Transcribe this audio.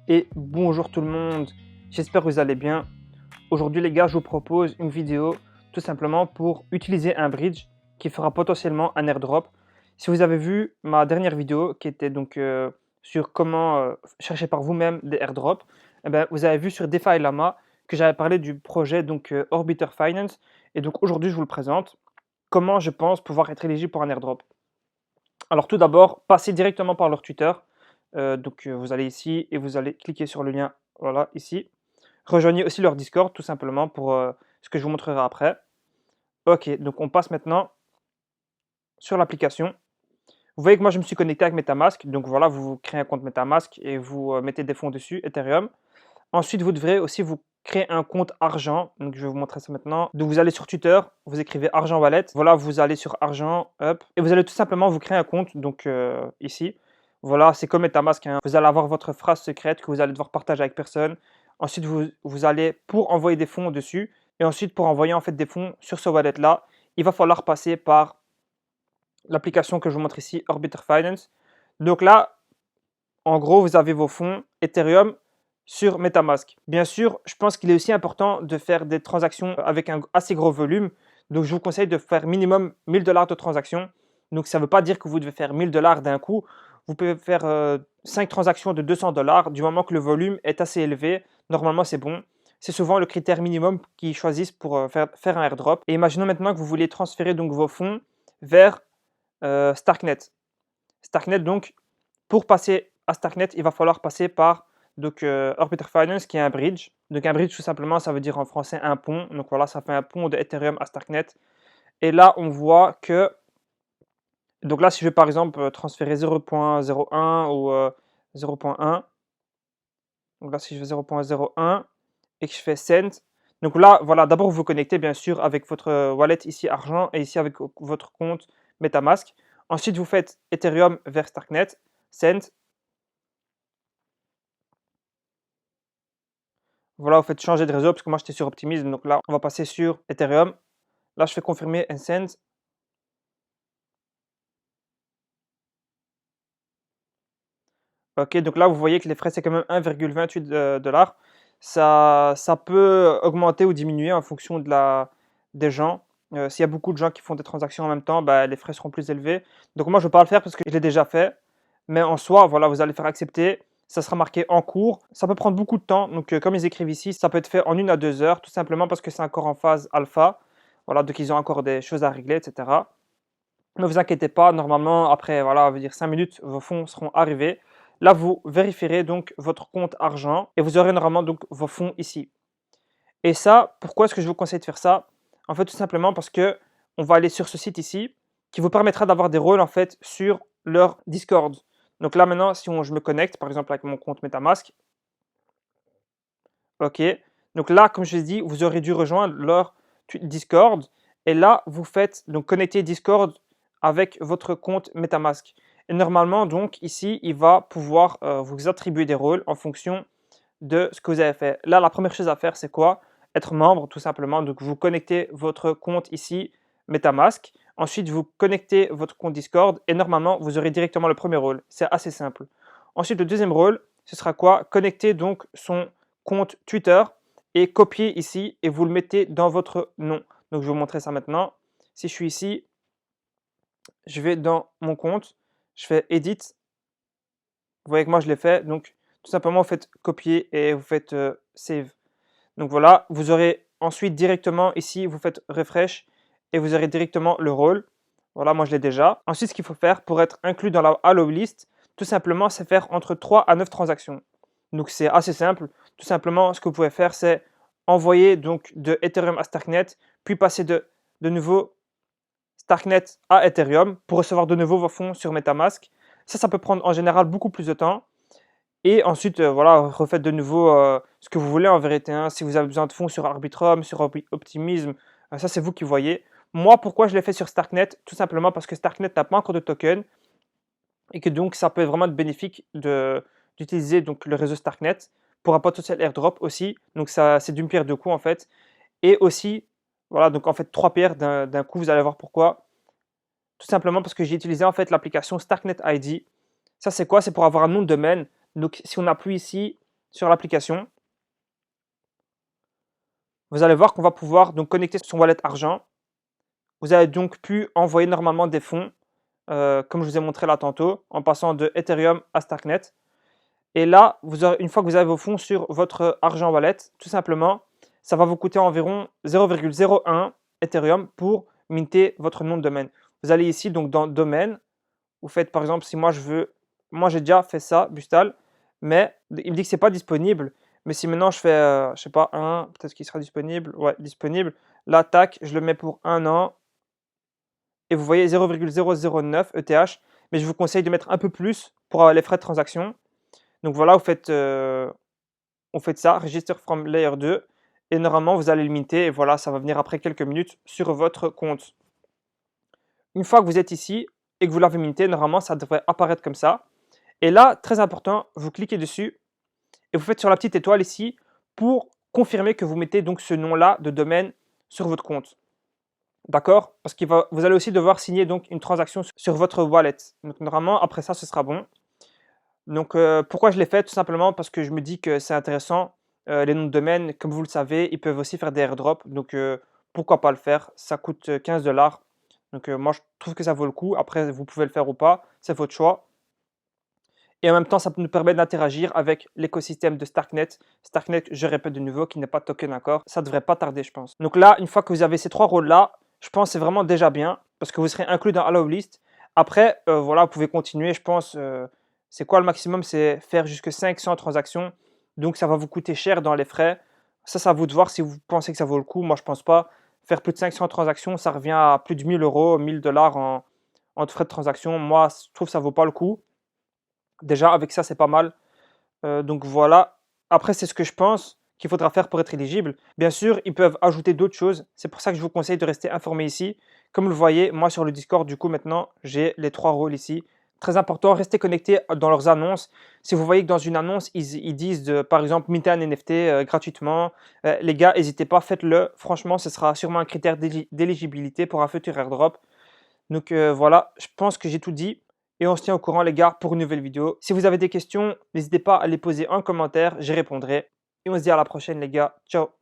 Et bonjour tout le monde, j'espère que vous allez bien. Aujourd'hui les gars, je vous propose une vidéo tout simplement pour utiliser un bridge qui fera potentiellement un airdrop. Si vous avez vu ma dernière vidéo qui était donc sur comment chercher par vous-même des airdrops, eh ben, vous avez vu sur DeFi Lama que j'avais parlé du projet donc Orbiter Finance, et donc aujourd'hui je vous le présente, comment je pense pouvoir être éligible pour un airdrop. Alors tout d'abord, passez directement par leur Twitter. Vous allez ici et vous allez cliquer sur le lien, voilà, ici. Rejoignez aussi leur Discord, tout simplement, pour ce que je vous montrerai après. Ok, donc on passe maintenant sur l'application. Vous voyez que moi, je me suis connecté avec MetaMask. Donc voilà, vous créez un compte MetaMask et vous mettez des fonds dessus, Ethereum. Ensuite, vous devrez aussi vous créer un compte argent. Donc je vais vous montrer ça maintenant. Donc vous allez sur Twitter, vous écrivez argent wallet. Voilà, vous allez sur argent, hop, et vous allez tout simplement vous créer un compte. Donc ici, voilà, c'est comme MetaMask, hein. Vous allez avoir votre phrase secrète que vous allez devoir partager avec personne. Ensuite, vous allez pour envoyer des fonds dessus. Et ensuite, pour envoyer en fait des fonds sur ce wallet là, il va falloir passer par l'application que je vous montre ici, Orbiter Finance. Donc là, en gros, vous avez vos fonds Ethereum sur MetaMask. Bien sûr, je pense qu'il est aussi important de faire des transactions avec un assez gros volume. Donc, je vous conseille de faire minimum 1000 dollars de transactions. Donc, ça ne veut pas dire que vous devez faire 1000 dollars d'un coup. Vous pouvez faire 5 transactions de 200 dollars du moment que le volume est assez élevé. Normalement, c'est bon. C'est souvent le critère minimum qu'ils choisissent pour faire un airdrop. Et imaginons maintenant que vous voulez transférer donc vos fonds vers Starknet. Starknet, donc, pour passer à Starknet, il va falloir passer par donc, Orbiter Finance, qui est un bridge. Donc un bridge, tout simplement, ça veut dire en français un pont. Donc voilà, ça fait un pont de Ethereum à Starknet. Et là, on voit que, donc là, si je vais par exemple transférer 0.01 ou 0.1, donc là, si je fais 0.01 et que je fais send, donc là, voilà, d'abord vous vous connectez bien sûr avec votre wallet ici argent et ici avec votre compte MetaMask. Ensuite, vous faites Ethereum vers Starknet, send. Voilà, vous faites changer de réseau parce que moi j'étais sur Optimism. Donc là, on va passer sur Ethereum. Là, je fais confirmer and send. Ok, donc là, vous voyez que les frais, c'est quand même 1,28 dollars. Ça peut augmenter ou diminuer en fonction des gens. S'il y a beaucoup de gens qui font des transactions en même temps, bah, les frais seront plus élevés. Donc moi, je ne veux pas le faire parce que je l'ai déjà fait. Mais en soi, voilà, vous allez faire accepter. Ça sera marqué en cours. Ça peut prendre beaucoup de temps. Donc, comme ils écrivent ici, ça peut être fait en 1 à 2 heures, tout simplement parce que c'est encore en phase alpha. Voilà, donc ils ont encore des choses à régler, etc. Ne vous inquiétez pas, normalement, après, voilà, on va dire 5 minutes, vos fonds seront arrivés. Là, vous vérifierez donc votre compte argent et vous aurez normalement donc vos fonds ici. Et ça, pourquoi est-ce que je vous conseille de faire ça? En fait, tout simplement parce que on va aller sur ce site ici qui vous permettra d'avoir des rôles en fait sur leur Discord. Donc là maintenant, si je me connecte par exemple avec mon compte MetaMask, ok. Donc là, comme je l'ai dit, vous aurez dû rejoindre leur Discord et là vous faites donc connecter Discord avec votre compte MetaMask. Et normalement donc ici, il va pouvoir vous attribuer des rôles en fonction de ce que vous avez fait. Là, la première chose à faire, c'est quoi? Être membre, tout simplement. Donc, vous connectez votre compte ici, MetaMask. Ensuite, vous connectez votre compte Discord et normalement, vous aurez directement le premier rôle. C'est assez simple. Ensuite, le deuxième rôle, ce sera quoi? Connecter donc son compte Twitter et copier ici et vous le mettez dans votre nom. Donc, je vais vous montrer ça maintenant. Si je suis ici, je vais dans mon compte, je fais Edit. Vous voyez que moi, je l'ai fait. Donc, tout simplement, vous faites copier et vous faites Save. Donc voilà, vous aurez ensuite directement ici, vous faites refresh et vous aurez directement le rôle. Voilà, moi je l'ai déjà. Ensuite, ce qu'il faut faire pour être inclus dans la Allow List, tout simplement, c'est faire entre 3 à 9 transactions. Donc c'est assez simple. Tout simplement, ce que vous pouvez faire, c'est envoyer donc de Ethereum à Starknet, puis passer de nouveau Starknet à Ethereum pour recevoir de nouveau vos fonds sur MetaMask. Ça peut prendre en général beaucoup plus de temps. Et ensuite, voilà, refaites de nouveau ce que vous voulez en vérité, hein. Si vous avez besoin de fonds sur Arbitrum, sur Optimism, ça c'est vous qui voyez. Moi, pourquoi je l'ai fait sur Starknet? Tout simplement parce que Starknet n'a pas encore de token et que donc ça peut être vraiment bénéfique d'utiliser donc le réseau Starknet pour un potentiel airdrop aussi. Donc ça, c'est d'une pierre deux coups en fait. Et aussi, voilà, donc en fait trois pierres d'un coup, vous allez voir pourquoi. Tout simplement parce que j'ai utilisé en fait l'application Starknet ID. Ça c'est quoi? C'est pour avoir un nom de domaine. Donc si on appuie ici, sur l'application, vous allez voir qu'on va pouvoir donc connecter son wallet argent. Vous avez donc pu envoyer normalement des fonds, comme je vous ai montré là tantôt, en passant de Ethereum à Starknet. Et là, une fois que vous avez vos fonds sur votre argent wallet, tout simplement, ça va vous coûter environ 0,01 Ethereum pour minter votre nom de domaine. Vous allez ici donc dans domaine, vous faites par exemple, si moi je veux, moi j'ai déjà fait ça, Bustal, mais il me dit que c'est pas disponible. Mais si maintenant je fais, je sais pas, peut-être qu'il sera disponible, ouais, disponible. Là, tac, je le mets pour 1 an et vous voyez 0,009 ETH. Mais je vous conseille de mettre un peu plus pour les frais de transaction. Donc voilà, vous faites ça, Register from Layer 2, et normalement vous allez le minter, et voilà, ça va venir après quelques minutes sur votre compte. Une fois que vous êtes ici et que vous l'avez minté, normalement ça devrait apparaître comme ça. Et là, très important, vous cliquez dessus et vous faites sur la petite étoile ici pour confirmer que vous mettez donc ce nom-là de domaine sur votre compte. D'accord? Parce que vous allez aussi devoir signer donc une transaction sur votre wallet. Donc normalement, après ça, ce sera bon. Donc, pourquoi je l'ai fait? Tout simplement parce que je me dis que c'est intéressant. Les noms de domaine, comme vous le savez, ils peuvent aussi faire des airdrops. Donc, pourquoi pas le faire? Ça coûte 15 $. Donc, moi, je trouve que ça vaut le coup. Après, vous pouvez le faire ou pas, c'est votre choix. Et en même temps, ça nous permet d'interagir avec l'écosystème de Starknet. Starknet, je répète de nouveau, qui n'est pas token encore. Ça devrait pas tarder, je pense. Donc là, une fois que vous avez ces 3 rôles-là, je pense que c'est vraiment déjà bien parce que vous serez inclus dans Allow List. Après, voilà, vous pouvez continuer. Je pense, c'est quoi le maximum? C'est faire jusque 500 transactions. Donc ça va vous coûter cher dans les frais. Ça à vous de voir si vous pensez que ça vaut le coup. Moi, je pense pas. Faire plus de 500 transactions, ça revient à plus de 1000 euros, 1000 $ en frais de transaction. Moi, je trouve que ça vaut pas le coup. Déjà, avec ça, c'est pas mal. Donc voilà. Après, c'est ce que je pense qu'il faudra faire pour être éligible. Bien sûr, ils peuvent ajouter d'autres choses. C'est pour ça que je vous conseille de rester informé ici. Comme vous le voyez, moi sur le Discord, du coup, maintenant, j'ai les 3 rôles ici. Très important, restez connectés dans leurs annonces. Si vous voyez que dans une annonce, ils disent par exemple, minter un NFT gratuitement, les gars, n'hésitez pas, faites-le. Franchement, ce sera sûrement un critère d'éligibilité pour un futur airdrop. Donc voilà, je pense que j'ai tout dit et on se tient au courant les gars pour une nouvelle vidéo. Si vous avez des questions, n'hésitez pas à les poser en commentaire, j'y répondrai. Et on se dit à la prochaine les gars. Ciao.